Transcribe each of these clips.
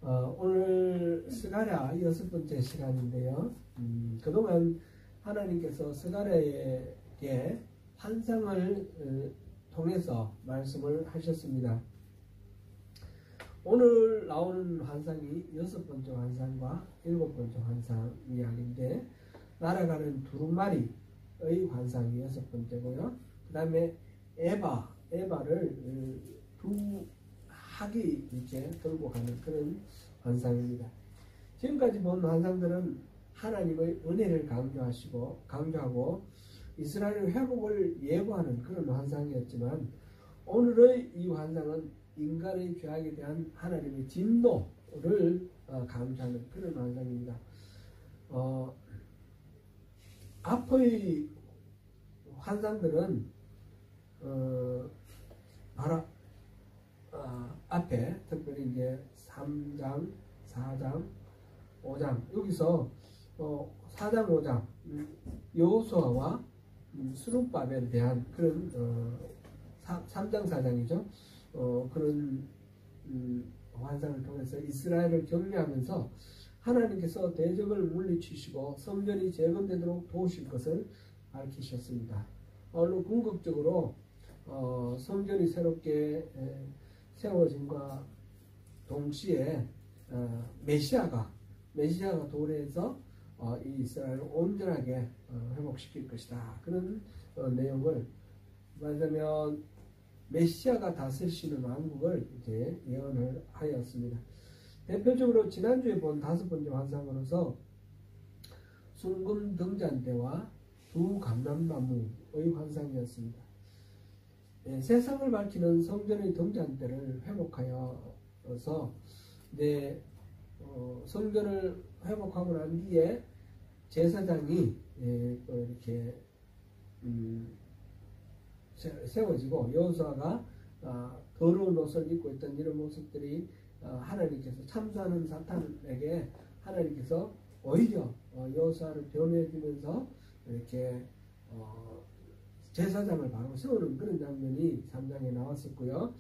오늘 스가랴 6번째 시간인데요. 그동안 하나님께서 스가랴에게 환상을 통해서 말씀을 하셨습니다. 오늘 나오는 환상이 6번째 환상과 7번째 환상 이야기인데, 날아가는 두루마리의 환상이 6번째고요. 그 다음에 에바를 두 학이 이제 들고 가는 그런 환상입니다. 지금까지 본 환상들은 하나님의 은혜를 강조하고 이스라엘의 회복을 예고하는 그런 환상이었지만, 오늘의 이 환상은 인간의 죄악에 대한 하나님의 진노를 강조하는 그런 환상입니다. 앞의 환상들은 바로 앞에 특별히 이제 3장, 4장, 5장, 여기서 4장, 5장 여호수아와 스룹바벨에 대한 그런 3장, 4장이죠. 그런 환상을 통해서 이스라엘을 격려하면서 하나님께서 대적을 물리치시고 성전이 재건되도록 도우실 것을 밝히셨습니다. 오늘 궁극적으로 성전이 새롭게 세워짐과 동시에 메시아가 도래해서 이 이스라엘을 온전하게 회복시킬 것이다. 그런 내용을 말하자면 메시아가 다스리시는 왕국을 이제 예언을 하였습니다. 대표적으로 지난주에 본 5번째 환상으로서 순금 등잔대와 두 감람나무의 환상이었습니다. 세상을 밝히는 성전의 등잔대를 회복하여서 성전을 회복하고 난 뒤에 제사장이 이렇게 세워지고 여호수아가 더러운 옷을 입고 있던 이런 모습들이 하나님께서 참수하는 사탄에게 하나님께서 오히려 여호수아를 변호해주면서 이렇게 제사장을 바로 세우는 그런 장면이 3장에 나왔었고요.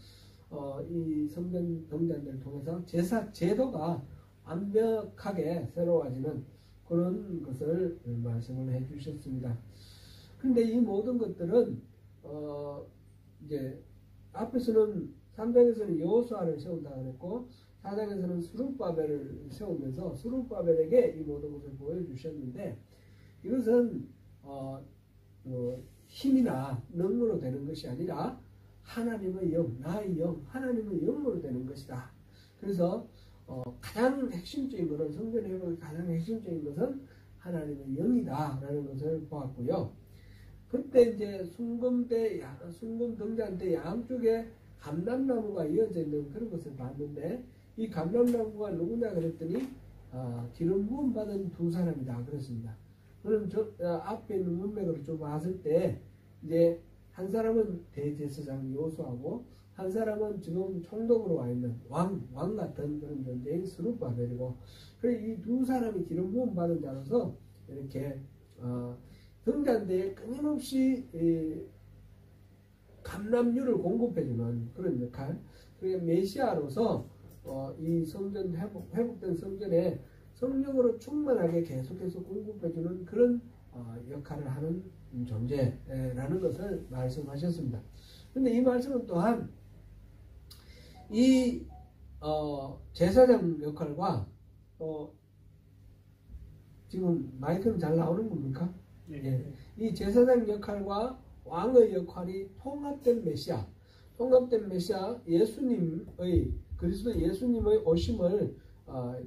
이 성전 등잔대를 통해서 제사 제도가 완벽하게 새로워지는 그런 것을 말씀을 해주셨습니다. 그런데 이 모든 것들은 이제 앞에서는 3장에서는 여호수아를 세운다고 했고 4장에서는 스룹바벨을 세우면서 스룹바벨에게 이 모든 것을 보여주셨는데, 이것은 힘이나 능력으로 되는 것이 아니라 하나님의 영, 나의 영, 하나님의 영으로 되는 것이다. 그래서 가장 핵심적인 것은, 성전의 회복의 가장 핵심적인 것은 하나님의 영이다 라는 것을 보았고요. 그때 이제 순금 등잔대 양쪽에 감람나무가 이어져 있는 그런 것을 봤는데, 이 감람나무가 누구냐 그랬더니 기름 부음 받은 두 사람이다 그랬습니다. 그럼 앞에 있는 문맥으로 좀 봤을 때 이제 한 사람은 대제사장 여호수아고 한 사람은 지금 총독으로 와 있는 왕 같은 그런 존재인 스룹바벨이고, 그래서 이 두 사람이 기름 부음 받은 자로서 이렇게 등잔대에 끊임없이 감람유를 공급해주는 그런 역할, 그러니까 메시아로서 이 성전 회복된 성전에 성령으로 충만하게 계속해서 공급해주는 그런 역할을 하는 존재라는 것을 말씀하셨습니다. 그런데 이 말씀은 또한 이 제사장 역할과 지금 마이크는 잘 나오는 겁니까? 예. 이 제사장 역할과 왕의 역할이 통합된 메시아, 그리스도 예수님의 오심을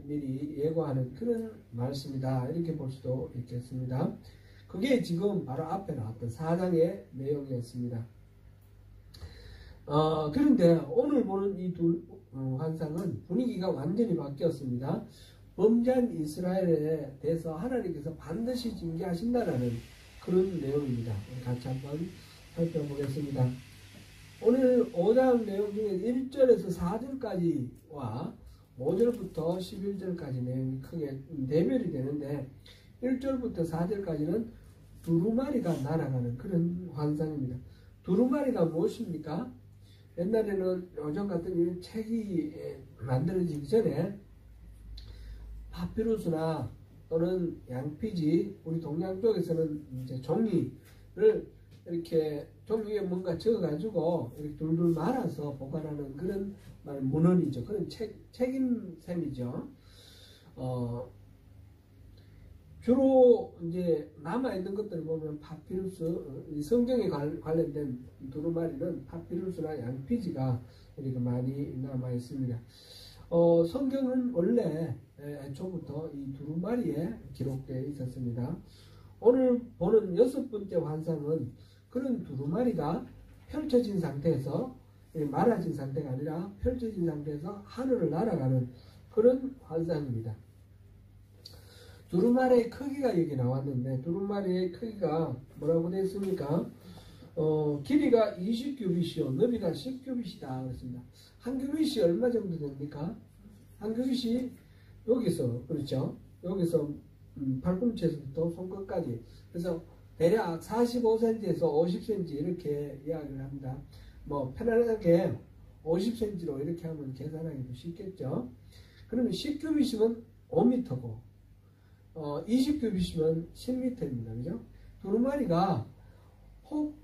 미리 예고하는 그런 말씀이다, 이렇게 볼 수도 있겠습니다. 그게 지금 바로 앞에 나왔던 4장의 내용이었습니다. 그런데 오늘 보는 이 두 환상은 분위기가 완전히 바뀌었습니다. 범죄한 이스라엘에 대해서 하나님께서 반드시 징계하신다라는 그런 내용입니다. 같이 한번 살펴보겠습니다. 오늘 5장 내용 중에 1절에서 4절까지와 5절부터 11절까지 내용이 크게 대별이 되는데, 1절부터 4절까지는 두루마리가 날아가는 그런 환상입니다. 두루마리가 무엇입니까? 옛날에는 요즘 같은 이 책이 만들어지기 전에 파피루스나 또는 양피지, 우리 동양 쪽에서는 이제 종이를 이렇게 종이 위에 뭔가 적어가지고 이렇게 둘둘 말아서 보관하는 그런 문헌이죠. 그런 책임 셈이죠. 주로 이제 남아있는 것들을 보면 파피루스, 성경에 관련된 두루마리는 파피루스나 양피지가 이렇게 많이 남아있습니다. 성경은 원래 애초부터 이 두루마리에 기록되어 있었습니다. 오늘 보는 6번째 환상은 그런 두루마리가 펼쳐진 상태에서, 말아진 상태가 아니라 펼쳐진 상태에서 하늘을 날아가는 그런 환상입니다. 두루마리의 크기가 여기 나왔는데, 두루마리의 크기가 뭐라고 되어 있습니까? 길이가 20규빗이요 너비가 10규빗이다 그랬습니다. 한 규빗이 얼마 정도 됩니까? 한 규빗이 여기서, 그렇죠? 여기서 팔꿈치에서부터 손끝까지, 그래서 대략 45cm에서 50cm 이렇게 이야기를 합니다. 뭐 편안하게 50cm로 이렇게 하면 계산하기도 쉽겠죠. 그러면 10규빗이면 5m고 20규빗이면 10m입니다. 그죠? 두루마리가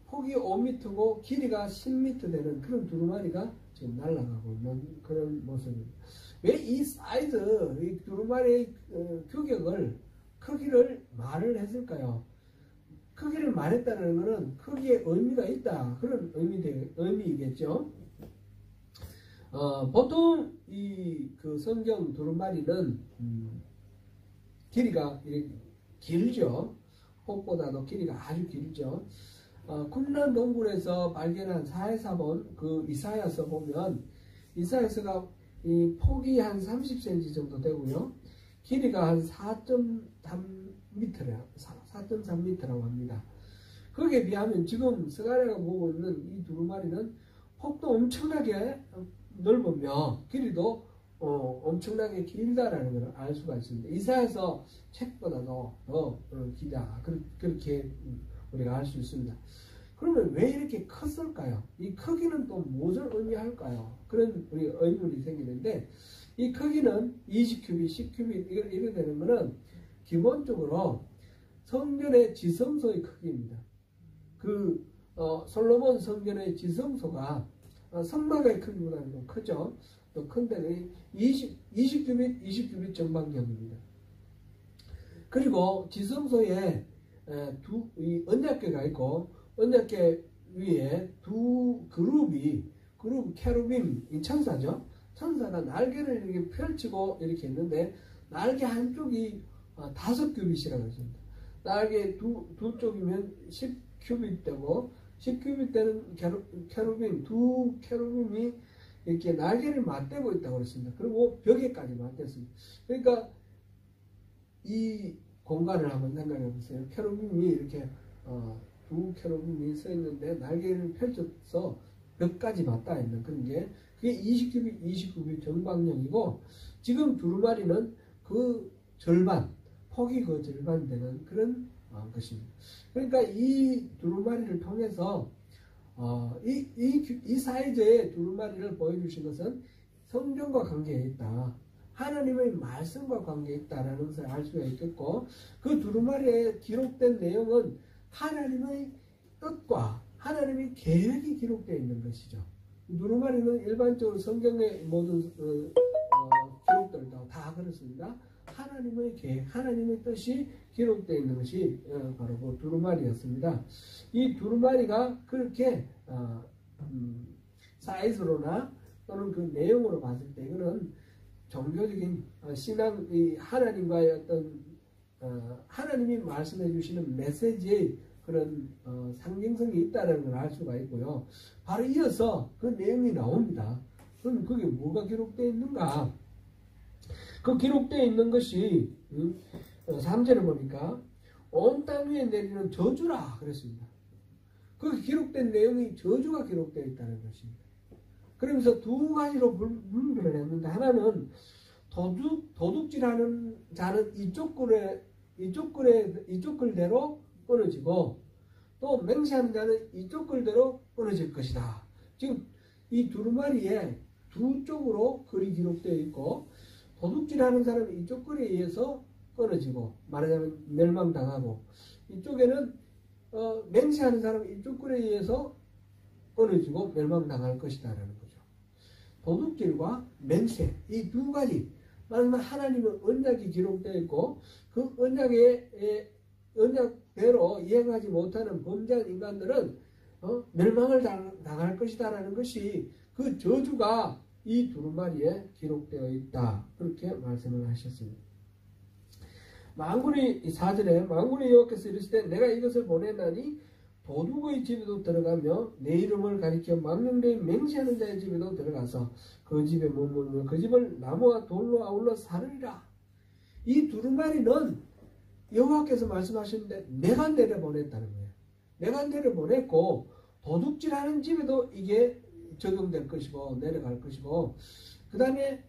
폭이 5m고 길이가 10m 되는 그런 두루마리가 지금 날아가고 있는 그런 모습입니다. 왜 이 사이즈, 이 두루마리의 규격을, 크기를 말을 했을까요? 크기를 말했다는 것은 크기에 의미가 있다, 그런 의미이겠죠. 보통 그 성경 두루마리는 길이가 길죠. 폭보다도 길이가 아주 길죠. 쿰란 동굴에서 발견한 4회사본 그 이사야서 보면, 이사야서가 이 폭이 한 30cm 정도 되고요, 길이가 한 4.3m라고 합니다. 거기에 비하면 지금 스가랴가 보고 있는 이 두루마리는 폭도 엄청나게 넓으며 길이도 엄청나게 길다라는 걸 알 수가 있습니다. 이사야서 책보다도 더 길다, 그렇게 우리가 알 수 있습니다. 그러면 왜 이렇게 컸을까요? 이 크기는 또 무엇을 의미할까요? 그런 의문이 생기는데, 이 크기는 20규빗, 10규빗 이렇게 되는 것은 기본적으로 성전의 지성소의 크기입니다. 솔로몬 성전의 지성소가 성막의 크기보다는 좀 크죠. 또 큰데 20규빗, 20규빗 정방경입니다. 그리고 지성소에 이 언약궤가 있고, 언약궤 위에 두 그룹 캐루빔, 천사죠. 천사가 날개를 이렇게 펼치고 이렇게 있는데, 날개 한쪽이 5규빗이라고 했습니다. 날개 두 쪽이면 10규빗 되고, 10규빗 되는 캐루빔, 두 캐루빔이 이렇게 날개를 맞대고 있다고 그랬습니다. 그리고 벽에까지 맞댔습니다. 그러니까 이 공간을 한번 생각해 보세요. 캐루빔이 이렇게 두 캐루빔이 서 있는데 날개를 펼쳐서 벽까지 맞닿아 있는 그런 게, 그게 20규빗, 20규빗 정방형이고, 지금 두루마리는 그 절반, 폭이 그 절반 되는 그런 것입니다. 그러니까 이 두루마리를 통해서 이 사이즈의 두루마리를 보여주신 것은 성경과 관계에 있다, 하나님의 말씀과 관계에 있다라는 것을 알 수가 있겠고, 그 두루마리에 기록된 내용은 하나님의 뜻과 하나님의 계획이 기록되어 있는 것이죠. 두루마리는 일반적으로 성경의 모든 기록들도 다 그렇습니다. 하나님의 계획, 하나님의 뜻이 기록되어 있는 것이 바로 그 두루마리였습니다. 이 두루마리가 그렇게 사이즈로나 또는 그 내용으로 봤을 때 이거는 종교적인 신앙, 이 하나님과의 어떤 하나님이 말씀해 주시는 메시지의 그런 상징성이 있다는 걸 알 수가 있고요. 바로 이어서 그 내용이 나옵니다. 그럼 그게 뭐가 기록되어 있는가? 그 기록되어 있는 것이 3절을 보니까 온 땅 위에 내리는 저주라 그랬습니다. 그 기록된 내용이 저주가 기록되어 있다는 것입니다. 그러면서 두 가지로 분별을 했는데, 하나는 도둑질하는 자는 이쪽 글대로 끊어지고, 또 맹세하는 자는 이쪽 글대로 끊어질 것이다. 지금 이 두루마리에 두 쪽으로 글이 기록되어 있고, 도둑질하는 사람이 이쪽 글에 의해서 끊어지고 말하자면 멸망당하고 이쪽에는 맹세하는 사람이 이쪽 글에 의해서 끊어지고 멸망당할 것이다 라는 거죠. 도둑질과 맹세 이 두 가지 말하자면 하나님의 언약이 기록되어 있고 그 언약대로 이행하지 못하는 범죄한 인간들은 멸망을 당할 것이다 라는 것이 그 저주가 이 두루마리에 기록되어 있다. 그렇게 말씀을 하셨습니다. 만군의 4절에 만군의 여호와께서 이르시되 내가 이것을 보내나니 도둑의 집에도 들어가며 내 이름을 가리켜 망령되이 맹세하는 자의 집에도 들어가서 그 집에 머물며 그 집을 나무와 돌로 아울러 사르리라. 이 두루마리는 여호와께서 말씀하셨는데 내가 내려보냈다는 거예요. 내가 내려보냈고 도둑질하는 집에도 이게 적용될 것이고 내려갈 것이고 그 다음에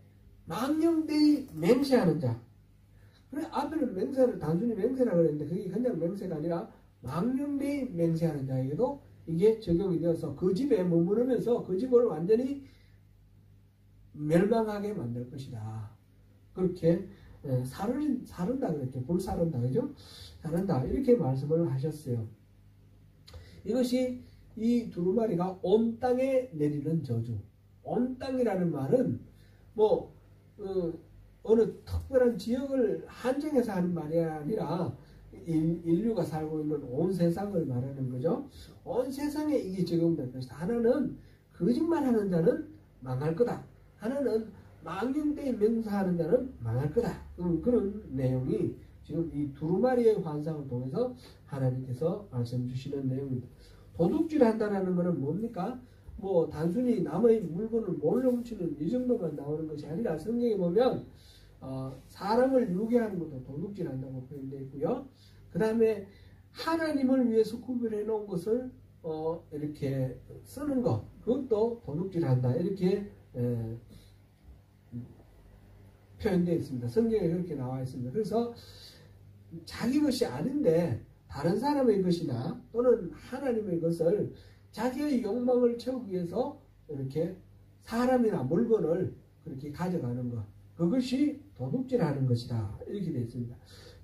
망령되이 맹세하는 자. 그래 앞에는 맹세를 단순히 맹세라고 그랬는데 그게 그냥 맹세가 아니라 망령되이 맹세하는 자에게도 이게 적용이 되어서 그 집에 머무르면서 그 집을 완전히 멸망하게 만들 것이다. 그렇게 사른다 그랬죠. 불사른다 그죠? 사른다 이렇게 말씀을 하셨어요. 이것이 이 두루마리가 온 땅에 내리는 저주. 온 땅이라는 말은 뭐 어느 특별한 지역을 한정해서 하는 말이 아니라 인류가 살고 있는 온 세상을 말하는 거죠. 온 세상에 이게 적용될 것이다. 하나는 거짓말하는 자는 망할 거다. 하나는 망령되이 맹세하는 자는 망할 거다. 그런 내용이 지금 이 두루마리의 환상을 통해서 하나님께서 말씀 주시는 내용입니다. 도둑질 한다는 것은 뭡니까? 뭐 단순히 남의 물건을 몰래 훔치는 이 정도만 나오는 것이 아니라 성경에 보면 사람을 유괴하는 것도 도둑질 한다고 표현되어 있고요. 그 다음에 하나님을 위해서 구별해 놓은 것을 이렇게 쓰는 것 그것도 도둑질 한다 이렇게 표현되어 있습니다. 성경에 그렇게 나와 있습니다. 그래서 자기 것이 아닌데 다른 사람의 것이나 또는 하나님의 것을 자기의 욕망을 채우기 위해서 이렇게 사람이나 물건을 그렇게 가져가는 것 그것이 도둑질하는 것이다 이렇게 되어 있습니다.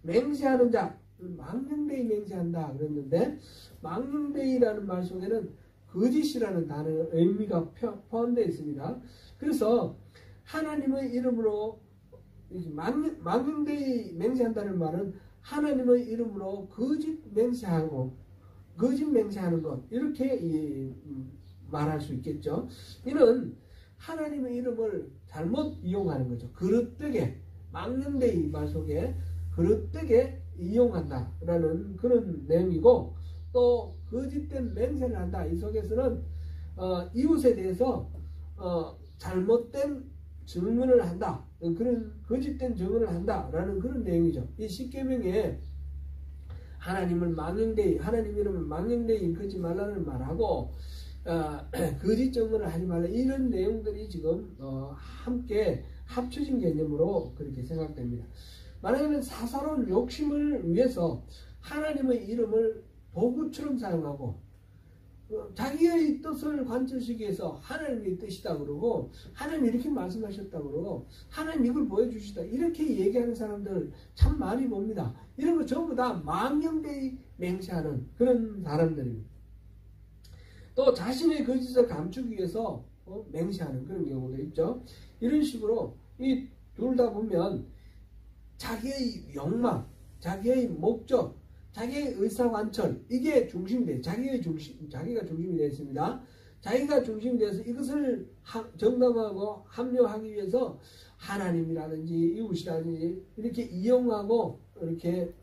맹세하는 자 망령되이 맹세한다 그랬는데 망령되이라는 말 속에는 거짓이라는 단어의 의미가 포함되어 있습니다. 그래서 하나님의 이름으로 망령되이 맹세한다는 말은 하나님의 이름으로 거짓 맹세하고 거짓 맹세하는 것 이렇게 말할 수 있겠죠. 이는 하나님의 이름을 잘못 이용하는 거죠. 그릇되게 망령되이 말 속에 그릇되게 이용한다라는 그런 내용이고 또 거짓된 맹세를 한다. 이 속에서는 이웃에 대해서 잘못된 증언을 한다. 그런 거짓된 증언을 한다라는 그런 내용이죠. 이 십계명에 하나님을 망령되이 하나님 이름을 망령되이 일컫지 말라는 말하고 거짓 증언을 하지 말라 이런 내용들이 지금 함께 합쳐진 개념으로 그렇게 생각됩니다. 말하자면 사사로운 욕심을 위해서 하나님의 이름을 도구처럼 사용하고 자기의 뜻을 관철시키기 위해서 하나님의 뜻이다 그러고 하나님 이렇게 말씀하셨다 그러고 하나님 이걸 보여주시다 이렇게 얘기하는 사람들 참 많이 봅니다. 이런 거 전부 다 망령되이 맹세하는 그런 사람들입니다. 또 자신의 거짓을 감추기 위해서 맹세하는 그런 경우도 있죠. 이런 식으로 이 둘 다 보면 자기의 욕망, 자기의 목적, 자기의 의사관철 이게 중심이 돼요. 자기가 중심이 되어 있습니다. 자기가 중심이 되어서 이것을 정당하고 합리화하기 위해서 하나님이라든지 이웃이라든지 이렇게 이용하고 이렇게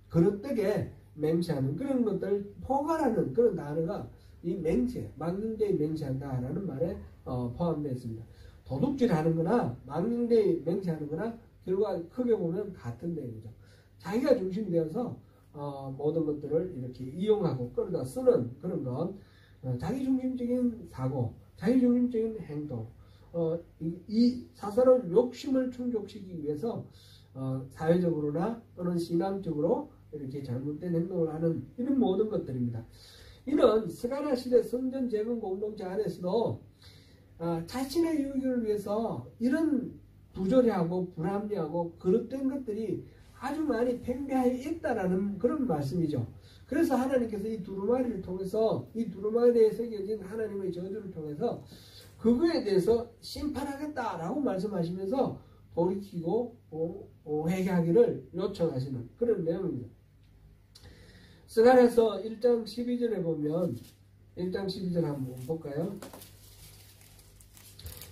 그릇되게 맹세하는 그런 것들 포괄하는 그런 단어가 이 맹세, 망령되이 맹세한다라는 말에 포함되어 있습니다. 도둑질하는 거나 망령되이 맹세하는 거나 결과 크게 보면 같은 내용이죠. 자기가 중심이 되어서 모든 것들을 이렇게 이용하고 끌어다 쓰는 그런 것 자기중심적인 사고, 자기중심적인 행동 이 사사로운 욕심을 충족시키기 위해서 사회적으로나 또는 신앙적으로 이렇게 잘못된 행동을 하는 이런 모든 것들입니다. 이는 스가랴 시대 성전 재건 공동체 안에서도 자신의 유익을 위해서 이런 부조리하고 불합리하고 그릇된 것들이 아주 많이 팽배하여 있다라는 그런 말씀이죠. 그래서 하나님께서 이 두루마리를 통해서 이 두루마리에 새겨진 하나님의 저주를 통해서 그거에 대해서 심판하겠다라고 말씀하시면서 돌이키고 회개하기를 요청하시는 그런 내용입니다. 스가랴서 1장 12절에 보면 1장 12절 한번 볼까요?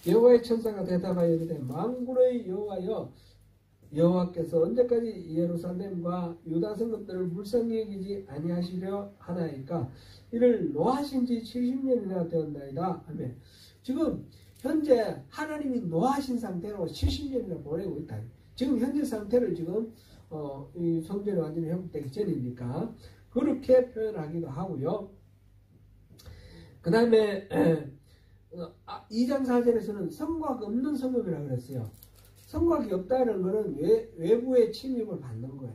여호와의 천사가 대답하여 이르되 만군의 여호와여 여호와께서 언제까지 예루살렘과 유다 성읍들을 불쌍히 여기지 아니하시려 하나이까 이를 노하신 지 70년이나 되었나이다. 아멘. 지금 현재 하나님이 노하신 상태로 70년이나 보내고 있다. 지금 현재 상태를 지금 이 성전이 완전히 회복되기 전이니까 그렇게 표현하기도 하고요. 그 다음에 2장 4절에서는 성곽 없는 성읍이라고 그랬어요. 성곽이 없다는 것은 외부의 침입을 받는 거예요.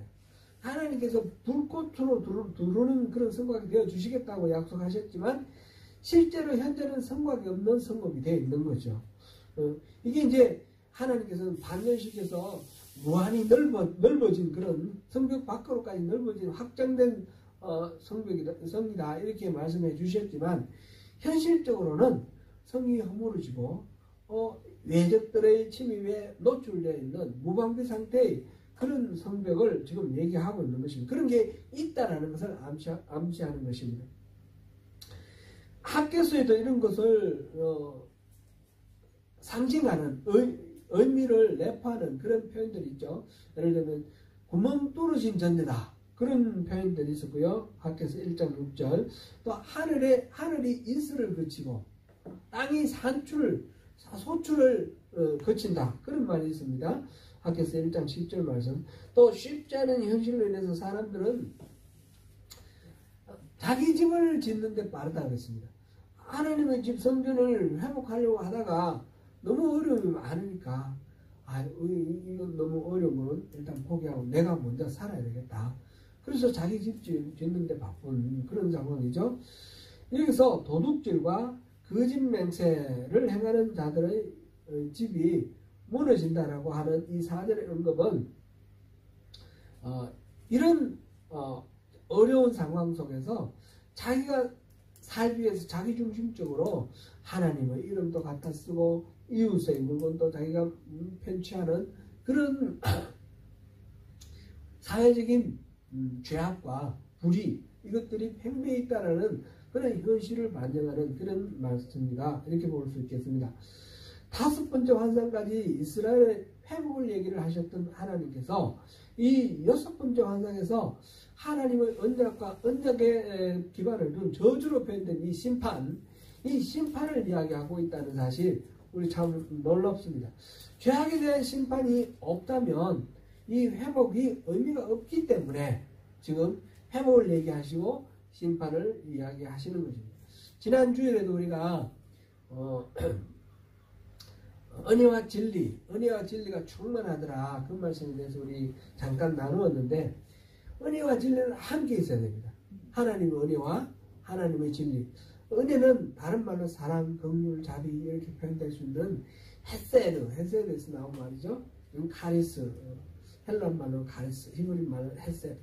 하나님께서 불꽃으로 두르는 그런 성곽이 되어 주시겠다고 약속하셨지만 실제로 현재는 성곽이 없는 성읍이 되어 있는 거죠. 이게 이제 하나님께서는 반전시켜서 무한히 넓어진 그런 성벽 밖으로까지 넓어진 확장된 성이다 이렇게 말씀해 주셨지만 현실적으로는 성이 허물어지고 외적들의 침입에 노출되어 있는 무방비 상태의 그런 성벽을 지금 얘기하고 있는 것입니다. 그런 게 있다라는 것을 암시하는 것입니다. 학교에서도 이런 것을 상징하는 의미를 내포하는 그런 표현들이 있죠. 예를 들면 구멍 뚫어진 전대다 그런 표현들이 있었고요. 학교에서 1장 6절 또 하늘이 이슬을 그치고 땅이 소출을 거친다 그런 말이 있습니다. 학교에서 1장 10절 말씀. 또 쉽지 않은 현실로 인해서 사람들은 자기 집을 짓는 데 빠르다 그랬습니다. 하나님의 집 성전을 회복하려고 하다가 너무 어려움이 많으니까 이건 너무 어려우면 일단 포기하고 내가 먼저 살아야 되겠다. 그래서 자기 집 짓는 데 바쁜 그런 상황이죠. 여기서 도둑질과 거짓 맹세를 행하는 자들의 집이 무너진다라고 하는 이 4절의 언급은 이런 어려운 상황 속에서 자기가 살기 위해서 자기중심적으로 하나님의 이름도 갖다 쓰고 이웃의 물건도 자기가 편취하는 그런 사회적인 죄악과 불의 이것들이 팽배해 있다라는 그런 현실을 반영하는 그런 말씀입니다. 이렇게 볼 수 있겠습니다. 5번째 환상까지 이스라엘의 회복을 얘기를 하셨던 하나님께서 이 6번째 환상에서 하나님의 언약에 기반을 둔 저주로 표현된 이 심판을 이야기하고 있다는 사실 우리 참 놀랍습니다. 죄악에 대한 심판이 없다면 이 회복이 의미가 없기 때문에 지금 회복을 얘기하시고 심판을 이야기하시는 것입니다. 지난 주일에도 우리가 은혜와 진리가 충만하더라 그 말씀에 대해서 우리 잠깐 나누었는데 은혜와 진리는 함께 있어야 됩니다. 하나님의 은혜와 하나님의 진리. 은혜는 다른 말로 사랑, 긍휼, 자비 이렇게 표현될 수 있는 헤세드에서 나온 말이죠. 카리스, 헬라 말로 카리스, 히브리 말로 헤세드.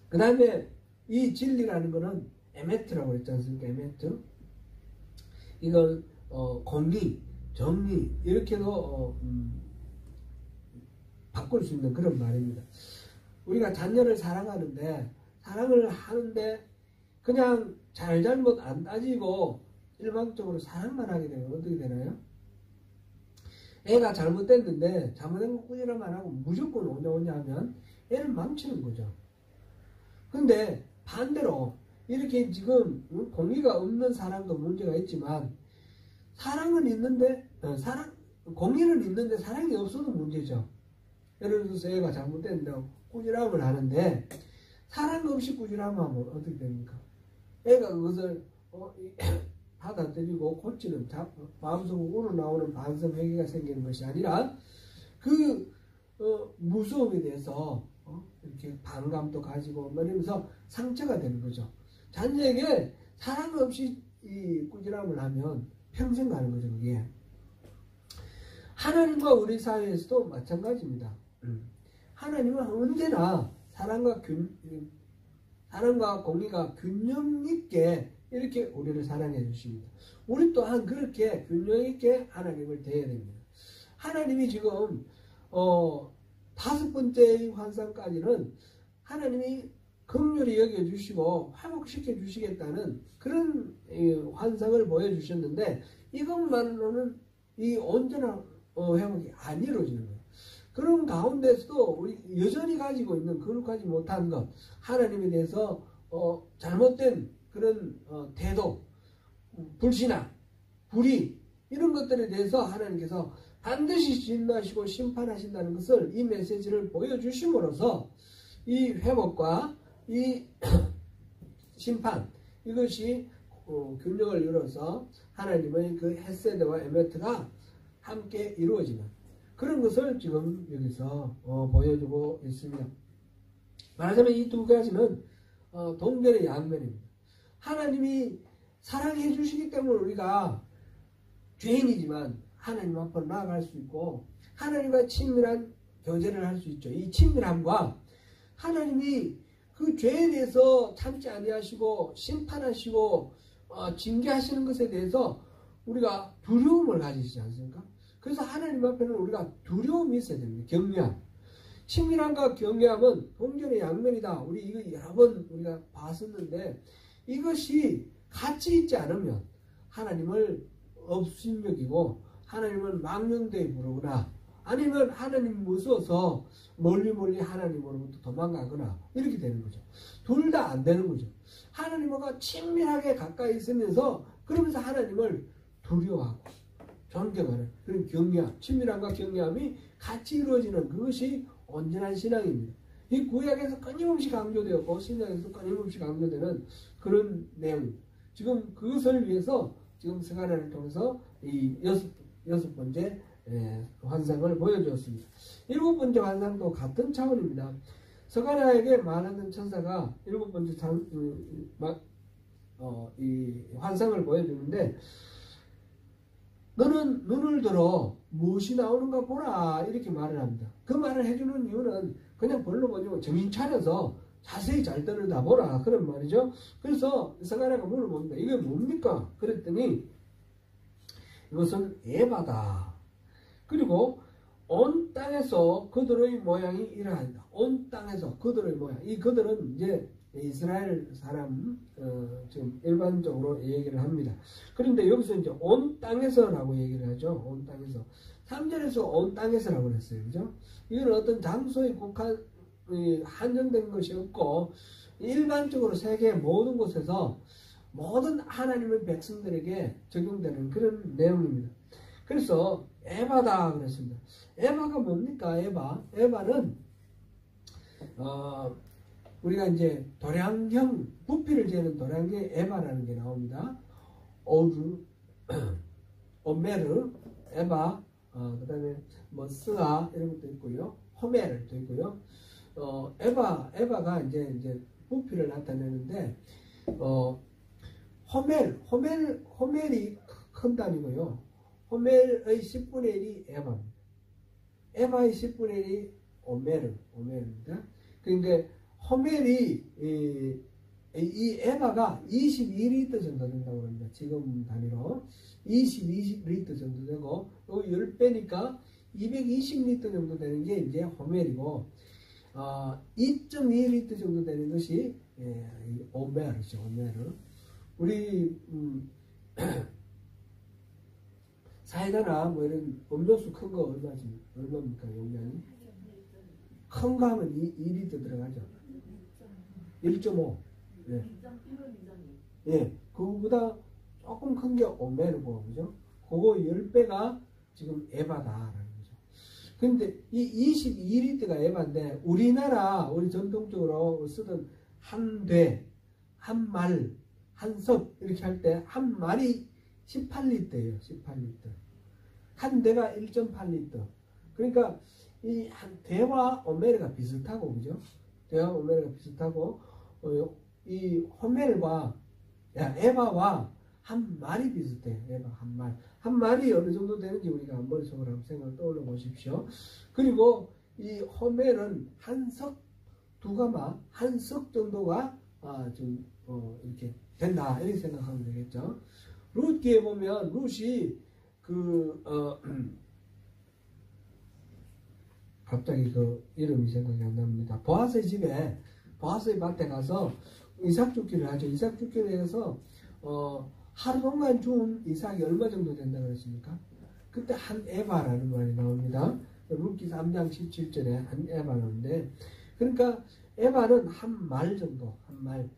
그 다음에 이 진리라는 것은 에메트라고 그랬지 않습니까? 에메트. 이걸 공리, 정리 이렇게도 바꿀 수 있는 그런 말입니다. 우리가 자녀를 사랑을 하는데 그냥 잘잘못 안 따지고 일방적으로 사랑만 하게 되면 어떻게 되나요? 애가 잘못된 거 꾸지람만 하고 무조건 오냐 하면 애를 망치는 거죠. 근데 반대로 이렇게 지금 공의가 없는 사랑도 문제가 있지만 사랑은 있는데 공의는 있는데 사랑이 없어도 문제죠. 예를 들어서 애가 잘못된다고 꾸지람을 하는데 사랑 없이 꾸지람하면 어떻게 됩니까? 애가 그것을 받아들이고 고치는 마음속으로 우러나오는 반성회개가 생기는 것이 아니라 그 무서움에 대해서 이렇게 반감도 가지고 이러면서 상처가 되는 거죠. 자녀에게 사랑 없이 이 꾸지람을 하면 평생 가는 거죠, 그게. 하나님과 우리 사회에서도 마찬가지입니다. 하나님은 언제나 사랑과 공의가 균형 있게 이렇게 우리를 사랑해 주십니다. 우리 또한 그렇게 균형 있게 하나님을 대해야 됩니다. 하나님이 지금 5번째 환상까지는 하나님이 긍휼히 여겨주시고 회복시켜 주시겠다는 그런 환상을 보여주셨는데, 이것만으로는 이 온전한 회복이 안 이루어지는 거예요. 그런 가운데서도 우리 여전히 가지고 있는 거룩하지 못한 것, 하나님에 대해서 잘못된 그런 태도, 불신앙, 불의, 이런 것들에 대해서 하나님께서 반드시 진노하시고 심판하신다는 것을, 이 메시지를 보여주심으로써 이 회복과 이 심판, 이것이 균형을 이루어서 하나님의 그 헤세드와 에메트가 함께 이루어지는 그런 것을 지금 여기서 보여주고 있습니다. 말하자면 이 두 가지는 동결의 양면입니다. 하나님이 사랑해 주시기 때문에 우리가 죄인이지만 하나님 앞으로 나아갈 수 있고, 하나님과 친밀한 교제를 할 수 있죠. 이 친밀함과 하나님이 그 죄에 대해서 참지 아니하시고 심판하시고 징계하시는 것에 대해서 우리가 두려움을 가지시지 않습니까? 그래서 하나님 앞에는 우리가 두려움이 있어야 됩니다. 경외함. 친밀함과 경외함은 동전의 양면이다. 우리 이거 여러 번 우리가 봤었는데, 이것이 같이 있지 않으면 하나님을 업신여기고 하나님을 망령되이 부르거나, 아니면 하나님 무서워서 멀리 하나님으로부터 도망가거나 이렇게 되는 거죠. 둘 다 안 되는 거죠. 하나님과 친밀하게 가까이 있으면서, 그러면서 하나님을 두려워하고 존경하는 그런 경외함, 친밀함과 경외함이 같이 이루어지는 그것이 온전한 신앙입니다. 이 구약에서 끊임없이 강조되었고 신약에서도 끊임없이 강조되는 그런 내용입니다. 지금 그것을 위해서 지금 스가랴를 통해서 이 여섯 번째 환상을 보여주었습니다. 7번째 환상도 같은 차원입니다. 스가랴에게 말하는 천사가 7번째 이 환상을 보여주는데, 너는 눈을 들어 무엇이 나오는가 보라, 이렇게 말을 합니다. 그 말을 해주는 이유는 그냥 별로 보지 정신 차려서 자세히 잘 들여다보라, 그런 말이죠. 그래서 스가랴가 물어봅니다. 이게 뭡니까? 그랬더니 이것은 에바다. 그리고 온 땅에서 그들의 모양이 이러한다. 온 땅에서 그들의 모양. 이 그들은 이제 이스라엘 사람 지금 일반적으로 얘기를 합니다. 그런데 여기서 이제 온 땅에서라고 얘기를 하죠. 온 땅에서. 3절에서 온 땅에서라고 그랬어요. 그죠? 이건 어떤 장소에 한정된 것이 없고, 일반적으로 세계의 모든 곳에서 모든 하나님의 백성들에게 적용되는 그런 내용입니다. 그래서 에바다 그랬습니다. 에바가 뭡니까? 에바는 우리가 이제 도량형, 부피를 재는 도량의 에바라는 게 나옵니다. 오르, 오메르, 에바, 그 다음에 뭐 스아 이런 것도 있고요. 호멜도 있고요. 에바가 이제 부피를 나타내는데, 호멜이 큰 단위고요. 호멜의 10분의 1이 에바입니다. 에바의 10분의 1이 오멜입니다. 그런데 호멜이 이 에바가 22리터 정도 된다고 합니다. 지금 단위로 20리터 정도 되고, 요 10배니까 220리터 정도 되는 게 이제 호멜이고, 2.2리터 정도 되는 것이 오멜이죠. 오멜. 우리 사이다나 뭐 이런 음료수 큰 거 얼마입니까? 용량이? 큰 거 하면 2리터 들어가죠. 1.5. 예. 예. 그거보다 조금 큰 게 오메르고, 그죠? 그거 10배가 지금 에바다라는 거죠. 근데 이 22리터가 에바인데, 우리 전통적으로 쓰던 한 대, 한 말, 한 섭, 이렇게 할 때 한 말이 18리터예요. 18리터. 한 대가 1.8리터. 그러니까 이 한 대와 오메르가 비슷하고, 그죠? 대와 오메르가 비슷하고, 이 호멜과 에바와 한 말이 비슷해요. 에바 한 말. 한 말이 어느 정도 되는지 우리가 머릿속으로 한번 생각을 떠올려 보십시오. 그리고 이 호멜은 한 석, 두 가마, 한 석 정도가 좀 이렇게 된다. 이렇게 생각하면 되겠죠. 룻기에 보면 룻이 갑자기 그 이름이 생각이 안 납니다. 보아스의 집에, 보아스의 밭에 가서 이삭 줍기를 하죠. 이삭 줍기를 해서 하루 동안 준 이삭이 얼마 정도 된다 그랬습니까? 그때 한 에바라는 말이 나옵니다. 룻기 3장 17절에 한 에바는데, 그러니까 에바는 한 말 정도, 한 말.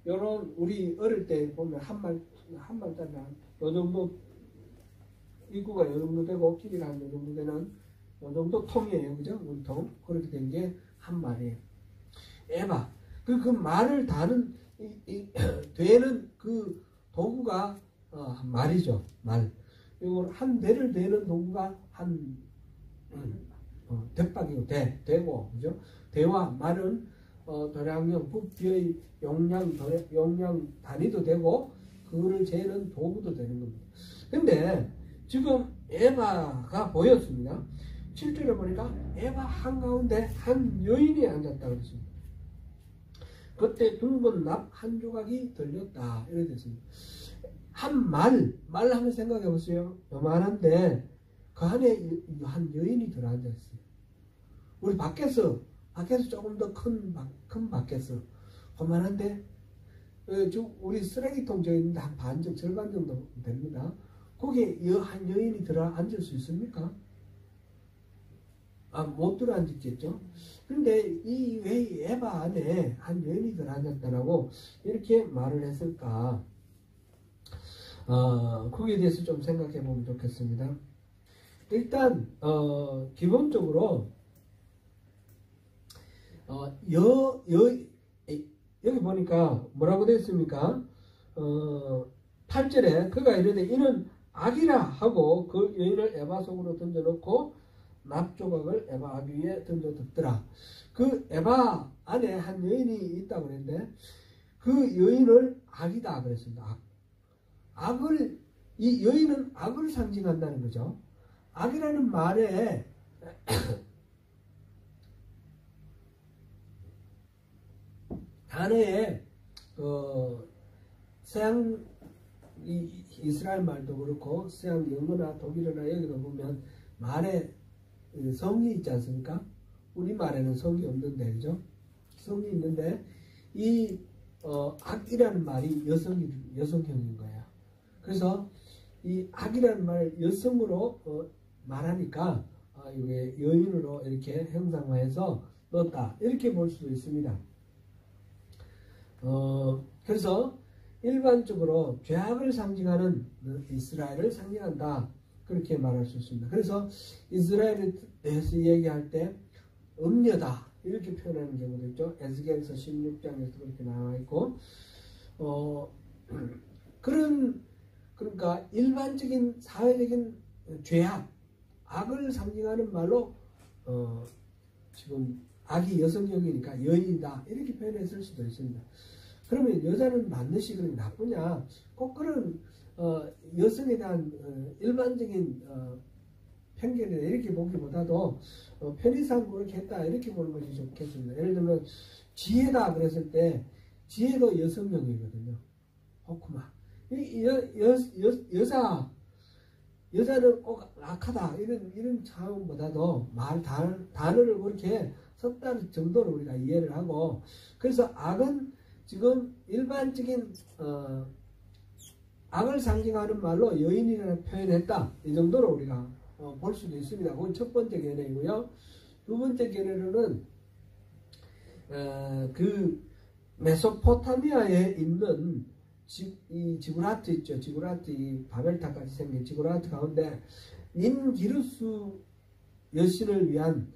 요런 우리 어릴 때 보면 한 말짜리 요 정도 입구가 요 정도 되고 길이가 한 요 정도 되는 요 정도 통이에요. 그죠? 물통. 그렇게 된 게 한 말이에요. 에바. 그 말을 다는 되는 그 도구가 말이죠. 말. 이거 한 대를 대는 도구가 한 대박이고 대고 그죠? 대와 말은 도량형 부피의 용량 단위도 되고 그거를 재는 도구도 되는 겁니다. 근데 지금 에바가 보였습니다. 7절에 보니까 에바 한가운데 한 여인이 앉았다 그랬습니다. 그때 둥근 납 한 조각이 들렸다 이렇게 됐습니다. 한 말 한번 생각해 보세요. 요만한데 그 안에 한 여인이 들어앉았어요. 우리 밖에서 조금 더 큰 밖에서 그만한데 우리 쓰레기통 저 있는데 한 반 정도 절반 정도 됩니다. 거기에 한 여인이 들어 앉을 수 있습니까? 못 들어 앉았겠죠. 근데 왜 에바 안에 한 여인이 들어 앉았다라고 이렇게 말을 했을까? 거기에 대해서 좀 생각해 보면 좋겠습니다. 일단 기본적으로 여기 보니까 뭐라고 되어 있습니까? 8절에 그가 이르되 이는 악이라 하고 그 여인을 에바 속으로 던져놓고 납조각을 에바 아기 위에 던져뒀더라. 그 에바 안에 한 여인이 있다고 그랬는데 그 여인을 악이다 그랬습니다. 이 여인은 악을 상징한다는 거죠. 악이라는 말에 단어에 서양 이스라엘 말도 그렇고 서양 영어나 독일어나 여기도 보면 말에 성이 있지 않습니까? 우리 말에는 성이 없는데 그죠? 성이 있는데 이 악이라는 말이 여성형인 거예요. 그래서 이 악이라는 말 여성으로 말하니까 이게 여인으로 이렇게 형상화해서 넣었다 이렇게 볼 수도 있습니다. 그래서 일반적으로 죄악을 상징하는 이스라엘을 상징한다 그렇게 말할 수 있습니다. 그래서 이스라엘에 대해서 얘기할 때 음녀다 이렇게 표현하는 경우도 있죠. 에스겔서 16장에서 그렇게 나와 있고 그러니까 일반적인 사회적인 죄악 악을 상징하는 말로 지금 악이 여성형이니까 여인이다 이렇게 표현했을 수도 있습니다. 그러면 여자는 반드시 그런 나쁘냐? 꼭 그런 여성에 대한 일반적인 편견이나 이렇게 보기보다도 편의상 그렇게 했다 이렇게 보는 것이 좋겠습니다. 예를 들면 지혜다 그랬을 때 지혜도 여성형이거든요. 호쿠마. 여자는 꼭 악하다 이런 차원보다도 단어를 그렇게 섰다는 정도로 우리가 이해를 하고 그래서 악은 지금 일반적인 악을 상징하는 말로 여인이라는 표현했다 이 정도로 우리가 볼 수도 있습니다. 그건 첫 번째 견해이고요. 두 번째 견해로는 그 메소포타미아에 있는 이 지구라트 있죠. 지구라트 이 바벨탑같이 생긴 지구라트 가운데 닌기루스 여신을 위한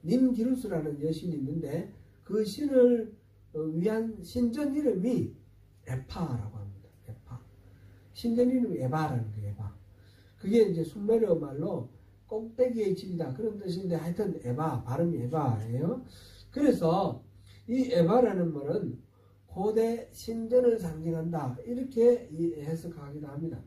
닌기루스라는 여신이 있는데 그 신을 위한 신전 이름이 에파라고 합니다. 에파. 신전 이름이 에바라는 거예요. 에바. 그게 이제 수메르 말로 꼭대기의 집이다 그런 뜻인데 하여튼 에바 발음이 에바예요. 그래서 이 에바라는 말은 고대 신전을 상징한다. 이렇게 해석하기도 합니다.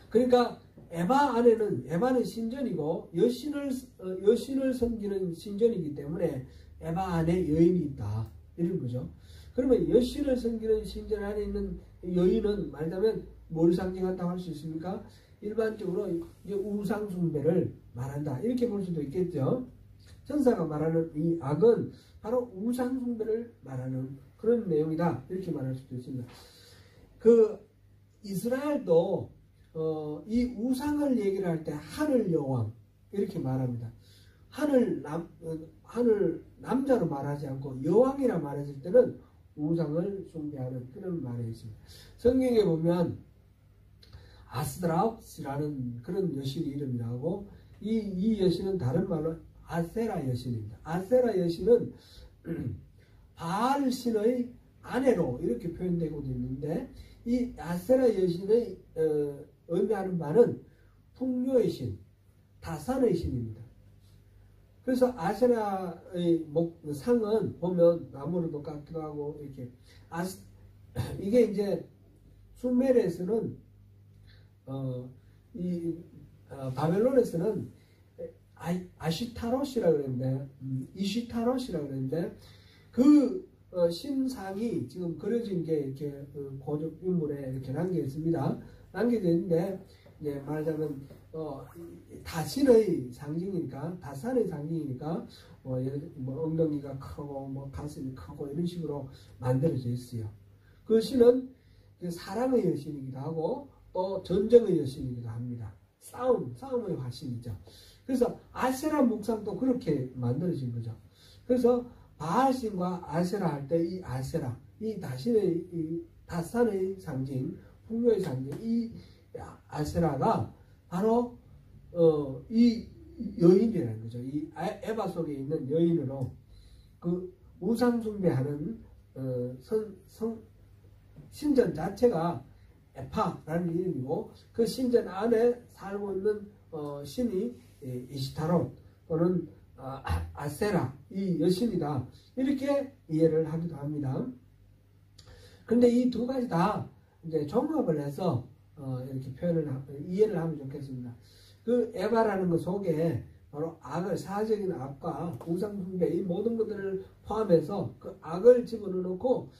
그러니까 에바는 신전이고 여신을 섬기는 신전이기 때문에 에바 안에 여인이 있다. 이런 거죠. 그러면 여신을 섬기는 신전 안에 있는 여인은 말하자면 뭘 상징한다고 할 수 있습니까? 일반적으로 이제 우상 숭배를 말한다. 이렇게 볼 수도 있겠죠. 천사가 말하는 이 악은 바로 우상 숭배를 말하는 그런 내용이다. 이렇게 말할 수도 있습니다. 그 이스라엘도 이 우상을 얘기를 할 때 하늘 여왕 이렇게 말합니다. 하늘 남자로 말하지 않고 여왕이라 말했을 때는 우상을 숭배하는 그런 말이 있습니다. 성경에 보면 아스드라웃이라는 그런 여신의 이름이라고 이 여신은 다른 말로 아세라 여신입니다. 아세라 여신은 바알 신의 아내로 이렇게 표현되고 있는데 이 아세라 여신의 의미하는 바는 풍요의 신, 다산의 신입니다. 그래서 아세라의 상은 보면 나무로도 깎기도 하고 이렇게 이게 이제 수메르에서는 바벨론에서는 아시타롯이라고 그랬는데 이시타롯이라고 그랬는데 그 신상이 지금 그려진 게 이렇게 고적 인물에 이렇게 남겨 있습니다. 남겨져 있는데 이제 말하자면 다신의 상징이니까 다산의 상징이니까 엉덩이가 크고 가슴이 크고 이런 식으로 만들어져 있어요. 그 신은 사랑의 여신이기도 하고 또 전쟁의 여신이기도 합니다. 싸움의 화신이죠. 그래서 아세라 묵상도 그렇게 만들어진 거죠. 그래서 바알신과 아세라 할 때 이 아세라, 이 다산의 상징, 풍요의 상징, 이 아세라가 바로 이 여인이라는 거죠. 이 에바 속에 있는 여인으로 그 우상 숭배하는 신전 자체가 에파라는 이름이고 그 신전 안에 살고 있는 신이 이시타롯 또는 아세라 이 여신이다. 이렇게 이해를 하기도 합니다. 근데 이 두 가지 다 이제 종합을 해서 이렇게 이해를 하면 좋겠습니다. 그 에바라는 것 속에 바로 악을 사적인 악과 우상 숭배 이 모든 것들을 포함해서 그 악을 집어넣고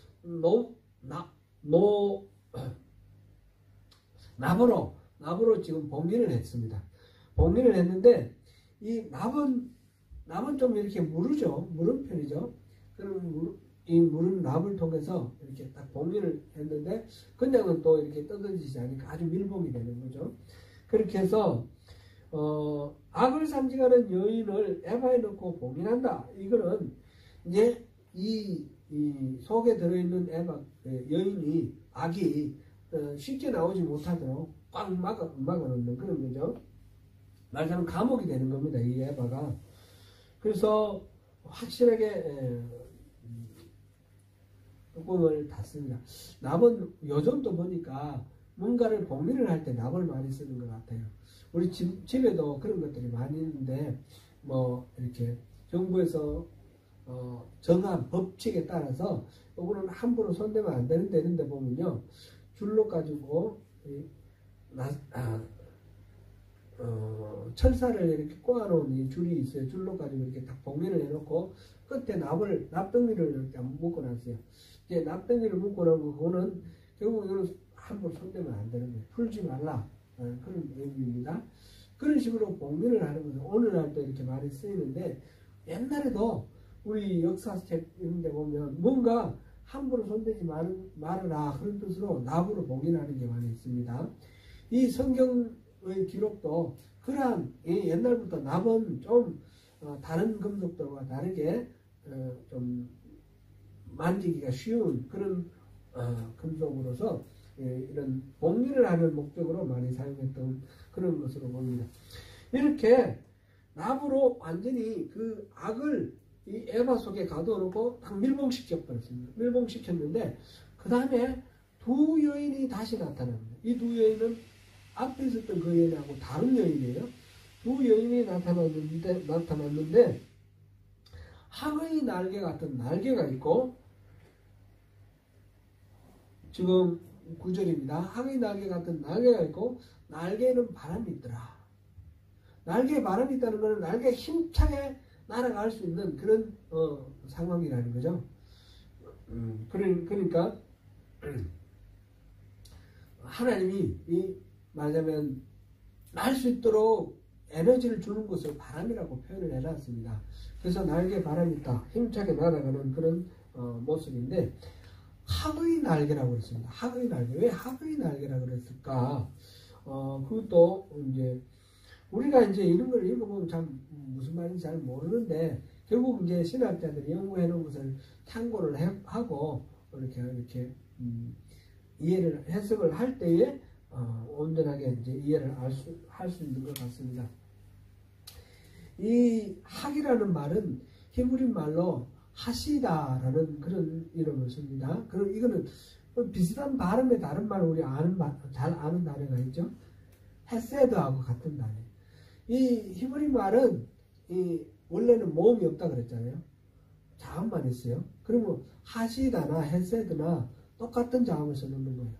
납으로 지금 봉인을 했습니다. 봉인을 했는데 이 납은 좀 이렇게 무르죠. 무른 편이죠. 그럼 이 무른 납을 통해서 이렇게 딱 봉인을 했는데 그냥은 또 이렇게 뜯어지지 않으니까 아주 밀봉이 되는 거죠. 그렇게 해서 악을 상징하는 여인을 에바에 넣고 봉인한다. 이거는 이제 이 속에 들어있는 에바 여인이 악이 쉽게 나오지 못하도록 꽉 막아놓는 그런 거죠. 말하자면 감옥이 되는 겁니다. 이 에바가. 그래서 확실하게 뚜껑을 닫습니다. 납은 요즘도 보니까 뭔가를 봉인을 할 때 납을 많이 쓰는 것 같아요. 우리 집에도 그런 것들이 많이 있는데 이렇게 정부에서 정한 법칙에 따라서 이거는 함부로 손대면 안 되는데 이런 데 보면요. 줄로 가지고 철사를 이렇게 꼬아놓은 이 줄이 있어요. 줄로 가지고 이렇게 딱 봉인을 해놓고 끝에 납덩이를 이렇게 묶어놨어요. 이제 납덩이를 묶어놓은 그거는 결국은 함부로 손대면 안 되는 거예요. 풀지 말라. 그런 의미입니다. 그런 식으로 봉인을 하는 것은 오늘날도 이렇게 많이 쓰이는데 옛날에도 우리 역사책 이런 데 보면 뭔가 함부로 손대지 말아라 그런 뜻으로 납으로 봉인하는 게 많이 있습니다. 이 성경의 기록도 그러한 옛날부터 납은 좀 다른 금속들과 다르게 좀 만지기가 쉬운 그런 금속으로서 이런 봉인을 하는 목적으로 많이 사용했던 그런 것으로 보입니다. 이렇게 납으로 완전히 그 악을 이 에바 속에 가둬놓고 딱 밀봉시켜버렸습니다. 밀봉시켰는데 그 다음에 두 여인이 다시 나타납니다. 이 두 여인은 앞에 있었던 그 여인하고 다른 여인이에요. 두 여인이 나타났는데 항의 날개 같은 날개가 있고 지금 9절입니다. 학의 날개 같은 날개가 있고 날개에는 바람이 있더라. 날개에 바람이 있다는 것은 날개에 힘차게 날아갈 수 있는 그런 상황이라는 거죠. 그러니까 하나님이 말하자면 날 수 있도록 에너지를 주는 것을 바람이라고 표현을 해놨습니다. 그래서 날개에 바람이 있다. 힘차게 날아가는 그런 모습인데 학의 날개라고 그랬습니다. 학의 날개. 왜 학의 날개라고 그랬을까? 그것도 이제 우리가 이제 이런 걸 읽어보면 참 무슨 말인지 잘 모르는데 결국 이제 신학자들이 연구해 놓은 것을 참고를 하고 이렇게 이해를 해석을 할 때에 온전하게 이제 이해를 할 수 있는 것 같습니다. 이 학이라는 말은 히브리 말로 하시다라는 그런 이름을 씁니다. 그럼 이거는 비슷한 발음의 다른 말 우리 잘 아는 단어가 있죠. 헤세드하고 같은 단어. 이 히브리 말은 원래는 모음이 없다 그랬잖아요. 자음만 있어요. 그러면 하시다나 헤세드나 똑같은 자음을 써놓는 거예요.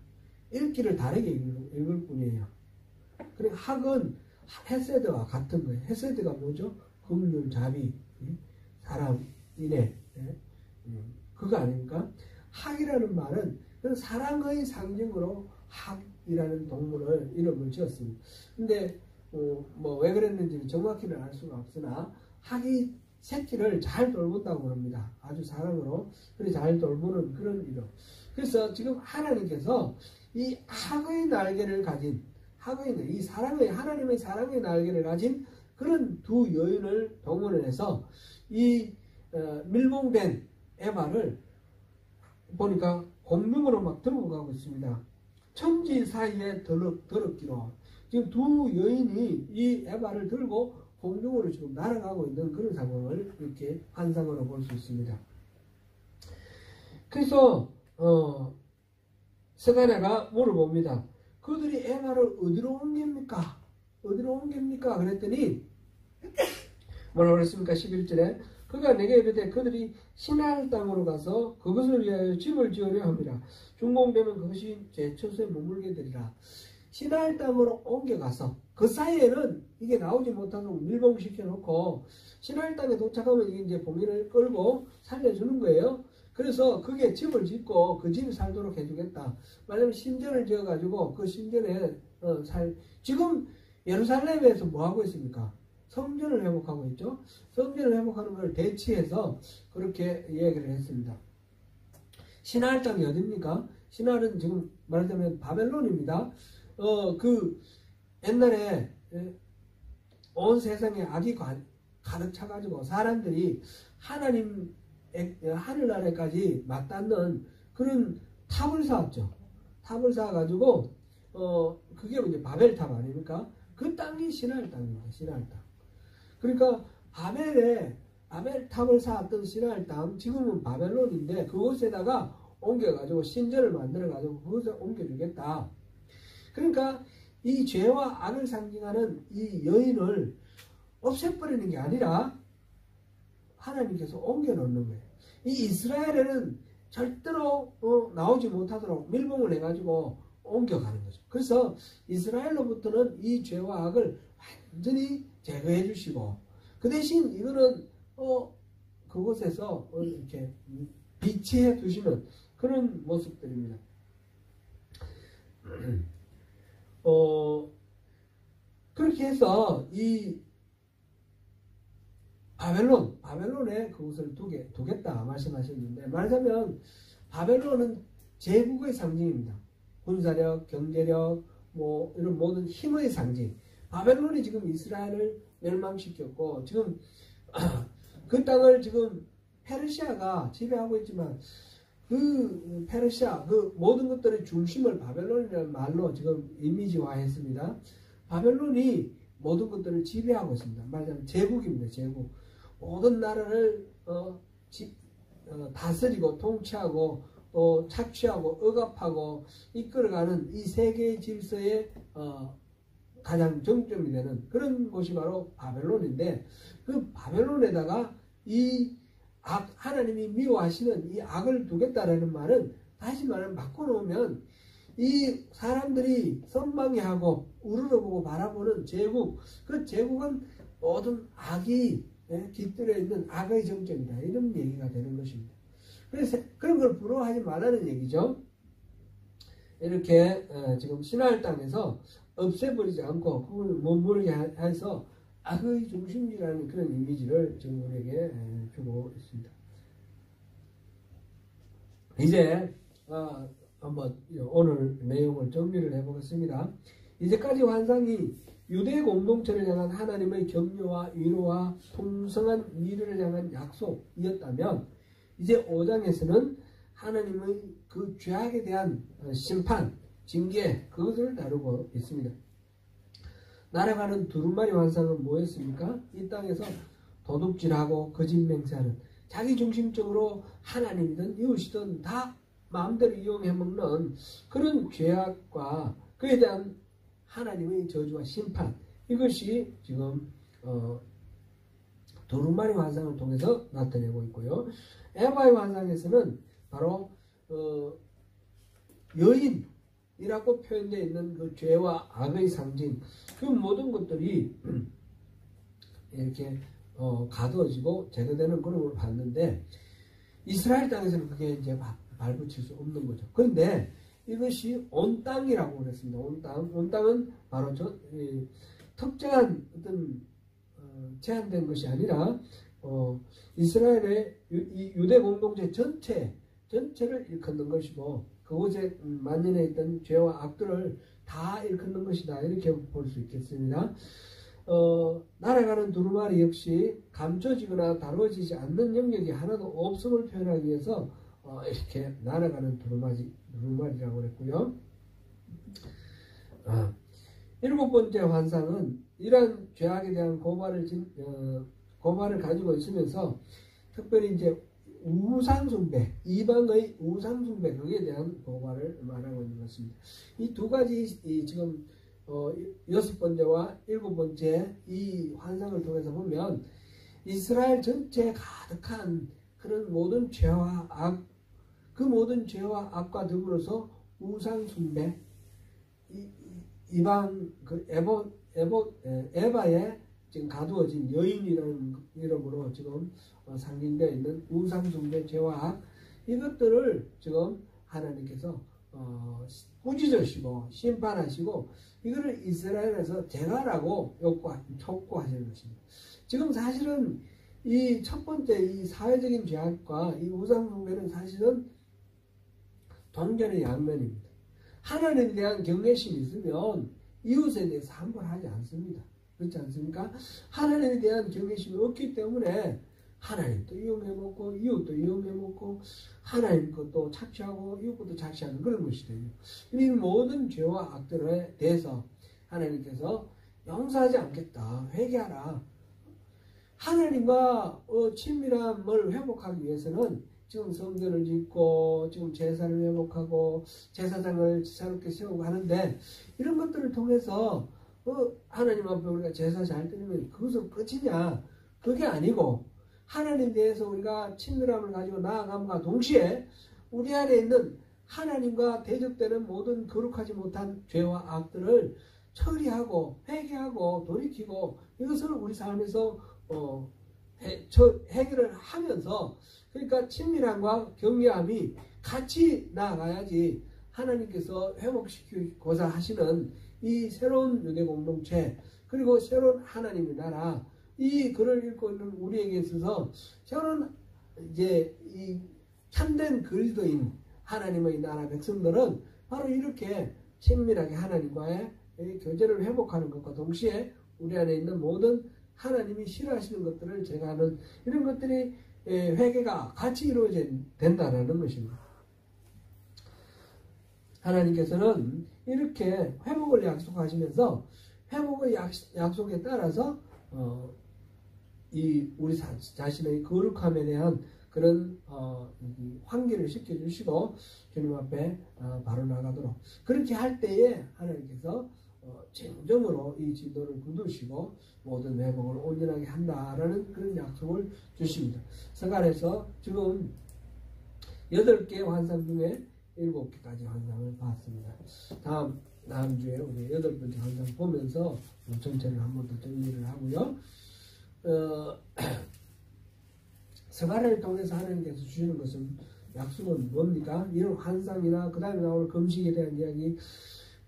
읽기를 다르게 읽을 뿐이에요. 그리고 학은 헤세드와 같은 거예요. 헤세드가 뭐죠? 긍휼, 자비, 사랑, 인애. 그거 아닙니까? 학이라는 말은 사랑의 상징으로 학이라는 동물을 이름을 지었습니다. 근데 뭐 왜 그랬는지 정확히는 알 수가 없으나 학이 새끼를 잘 돌본다고 합니다. 아주 사랑으로 그래 잘 돌보는 그런 이름. 그래서 지금 하나님께서 이 학의 날개를 가진 이 하나님의 사랑의 날개를 가진 그런 두 여인을 동원해서 이 밀봉된 에바를 보니까 공중으로 막 들고 가고 있습니다. 천지 사이에 더럽기로 지금 두 여인이 이 에바를 들고 공중으로 지금 날아가고 있는 그런 상황을 이렇게 환상으로 볼 수 있습니다. 그래서 스가랴가 물어봅니다. 그들이 에바를 어디로 옮깁니까? 어디로 옮깁니까? 그랬더니 뭐라고 그랬습니까? 11절에 그가 내게 이르되 그들이 시나알 땅으로 가서 그것을 위하여 집을 지으려 합니다. 준공되면 그것이 제 처소에 머물게 되리라. 시나알 땅으로 옮겨가서 그 사이에는 이게 나오지 못하도록 밀봉시켜 놓고 시나알 땅에 도착하면 이제 봉인을 끌고 살려주는 거예요. 그래서 그게 집을 짓고 그 집에 살도록 해주겠다. 말하자면 신전을 지어가지고 그 신전에 지금 예루살렘에서 뭐 하고 있습니까? 성전을 회복하고 있죠. 성전을 회복하는 걸 대치해서 그렇게 이야기를 했습니다. 시나알 땅이 어딥니까? 시나알은 지금 말하자면 바벨론입니다. 그 옛날에 온 세상에 악이 가득 차가지고 사람들이 하늘나라까지 맞닿는 그런 탑을 쌓았죠. 탑을 쌓아가지고 그게 이제 바벨탑 아닙니까? 그 땅이 시나알 땅입니다. 시나알 땅. 그러니까 바벨탑을 쌓았던 시나알 땅 지금은 바벨론인데 그곳에다가 옮겨가지고 신전을 만들어가지고 그곳에 옮겨주겠다. 그러니까 이 죄와 악을 상징하는 이 여인을 없애버리는 게 아니라 하나님께서 옮겨놓는 거예요. 이 이스라엘에는 절대로 나오지 못하도록 밀봉을 해가지고 옮겨가는 거죠. 그래서 이스라엘로부터는 이 죄와 악을 완전히 제거해 주시고 그 대신 이거는 그곳에서 이렇게 비치해 두시는 그런 모습들입니다. 그렇게 해서 이 바벨론에 그곳을 두겠다 말씀하셨는데 말하자면 바벨론은 제국의 상징입니다. 군사력, 경제력, 뭐 이런 모든 힘의 상징. 바벨론이 지금 이스라엘을 멸망시켰고 지금 그 땅을 지금 페르시아가 지배하고 있지만 그 페르시아 그 모든 것들의 중심을 바벨론이라는 말로 지금 이미지화했습니다. 바벨론이 모든 것들을 지배하고 있습니다. 말하자면 제국입니다. 제국. 모든 나라를 다스리고 통치하고 또 착취하고 억압하고 이끌어가는 이 세계의 질서의 가장 정점이 되는 그런 곳이 바로 바벨론인데 그 바벨론에다가 이 하나님이 미워하시는 이 악을 두겠다라는 말은 다시 말하면 바꿔놓으면 이 사람들이 선망해하고 우러러보고 바라보는 제국, 그 제국은 모든 악이 깃들여 있는 악의 정점이다. 이런 얘기가 되는 것입니다. 그래서 그런 걸 부러워하지 말라는 얘기죠. 이렇게 지금 신할 땅에서 없애버리지 않고 그걸 머물게 해서 악의 중심지라는 그런 이미지를 지금 우리에게 주고 있습니다. 이제 한번 오늘 내용을 정리를 해보겠습니다. 이제까지 환상이 유대 공동체를 향한 하나님의 격려와 위로와 풍성한 미래를 향한 약속이었다면 이제 5장에서는 하나님의 그 죄악에 대한 심판, 징계, 그것을 다루고 있습니다. 날아가는 두루마리 환상은 뭐였습니까? 이 땅에서 도둑질하고 거짓 맹세하는, 자기 중심적으로 하나님이든 이웃이든 다 마음대로 이용해 먹는 그런 죄악과 그에 대한 하나님의 저주와 심판, 이것이 지금 두루마리 환상을 통해서 나타내고 있고요. 에바의 환상에서는 바로 여인이라고 표현되어 있는 그 죄와 악의 상징, 그 모든 것들이 이렇게 가두어지고 제거되는 그런 걸 봤는데, 이스라엘 땅에서는 그게 이제 발붙일 수 없는 거죠. 그런데 이것이 온 땅이라고 그랬습니다. 온 땅은 바로 특정한 어떤 제한된 것이 아니라 이스라엘의 유대 공동체 전체를 일컫는 것이고, 그곳에 만연해 있던 죄와 악들을 다 일컫는 것이다. 이렇게 볼 수 있겠습니다. 날아가는 두루마리 역시 감춰지거나 다루어지지 않는 영역이 하나도 없음을 표현하기 위해서 이렇게 날아가는 두루마리라고 그랬고요. 7번째 환상은 이러한 죄악에 대한 고발을 가지고 있으면서 특별히 이제 우상숭배, 이방의 우상숭배, 거기에 대한 고발을 말하고 있는 것입니다. 이 두 가지 지금 6번째와 7번째 이 환상을 통해서 보면 이스라엘 전체에 가득한 그런 모든 죄와 악, 그 모든 죄와 악과 더불어서 우상숭배, 이방 그 에바에 지금 가두어진 여인이라는 이름으로 지금 상징되어 있는 우상숭배, 죄와 악, 이것들을 지금 하나님께서 꾸짖으시고 심판하시고 이거를 이스라엘에서 제거하라고 촉구하시는 것입니다. 지금 사실은 이 첫 번째 이 사회적인 죄악과 이 우상숭배는 사실은 동전의 양면입니다. 하나님에 대한 경외심이 있으면 이웃에 대해서 함부로 하지 않습니다. 그렇지 않습니까? 하나님에 대한 경외심이 없기 때문에 하나님도 이용해먹고 이웃도 이용해먹고 하나님 것도 착취하고 이웃 것도 착취하는 그런 것이 되죠. 이 모든 죄와 악들에 대해서 하나님께서 용서하지 않겠다, 회개하라. 하나님과 친밀함을 회복하기 위해서는 지금 성전을 짓고 지금 제사를 회복하고 제사장을 새롭게 세우고 하는데, 이런 것들을 통해서 하나님 앞에 우리가 제사 잘 드리면 그것은 끝이냐? 그게 아니고 하나님에 대해서 우리가 친밀함을 가지고 나아감과 동시에 우리 안에 있는 하나님과 대적되는 모든 거룩하지 못한 죄와 악들을 처리하고 회개하고 돌이키고 이것을 우리 삶에서 해결을 하면서, 그러니까 친밀함과 경외함이 같이 나아가야지 하나님께서 회복시키고자 하시는 이 새로운 유대 공동체, 그리고 새로운 하나님의 나라, 이 글을 읽고 있는 우리에게 있어서 새로운 이제 이 참된 그리스도인 하나님의 나라 백성들은 바로 이렇게 친밀하게 하나님과의 교제를 회복하는 것과 동시에 우리 안에 있는 모든 하나님이 싫어하시는 것들을 제거하는 이런 것들이 회개가 같이 이루어져야 된다는 것입니다. 하나님께서는 이렇게 회복을 약속하시면서 회복의 약속에 따라서 이 우리 자신의 거룩함에 대한 그런 환기를 시켜주시고 주님 앞에 바로 나가도록, 그렇게 할 때에 하나님께서 진정으로 이 진도를 굳으시고 모든 회복을 온전하게 한다라는 그런 약속을 주십니다. 서간에서 지금 8개의 환상 중에 7개까지 환상을 봤습니다. 다음 주에 우리 8번째 환상 보면서 전체를 한 번 더 정리를 하고요. 스가랴를 통해서 하나님께서 주시는 것은 약속은 뭡니까? 이런 환상이나 그 다음에 나오는 금식에 대한 이야기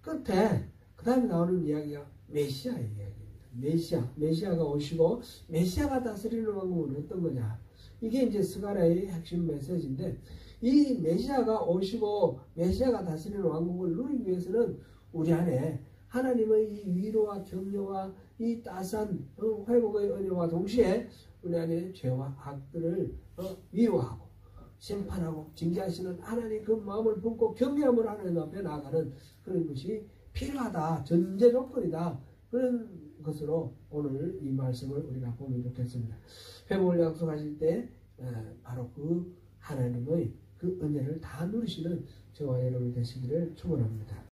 끝에 그 다음에 나오는 이야기가 메시아의 이야기입니다. 메시아가 오시고 메시아가 다스리는 왕국은 어떤 거냐? 이게 이제 스가랴의 핵심 메시지인데, 이 메시아가 오시고 메시아가 다스리는 왕국을 누리기 위해서는 우리 안에 하나님의 이 위로와 격려와 이 따스한 회복의 은혜와 동시에 우리 안에 죄와 악들을 위로하고 심판하고 징계하시는 하나님 그 마음을 품고 경외함으로 하나님 앞에 나아가는 그런 것이 필요하다. 전제 조건이다. 그런 것으로 오늘 이 말씀을 우리가 보면 좋겠습니다. 회복을 약속하실 때 바로 그 하나님의 그 은혜를 다 누리시는 저와 여러분이 되시기를 축원합니다.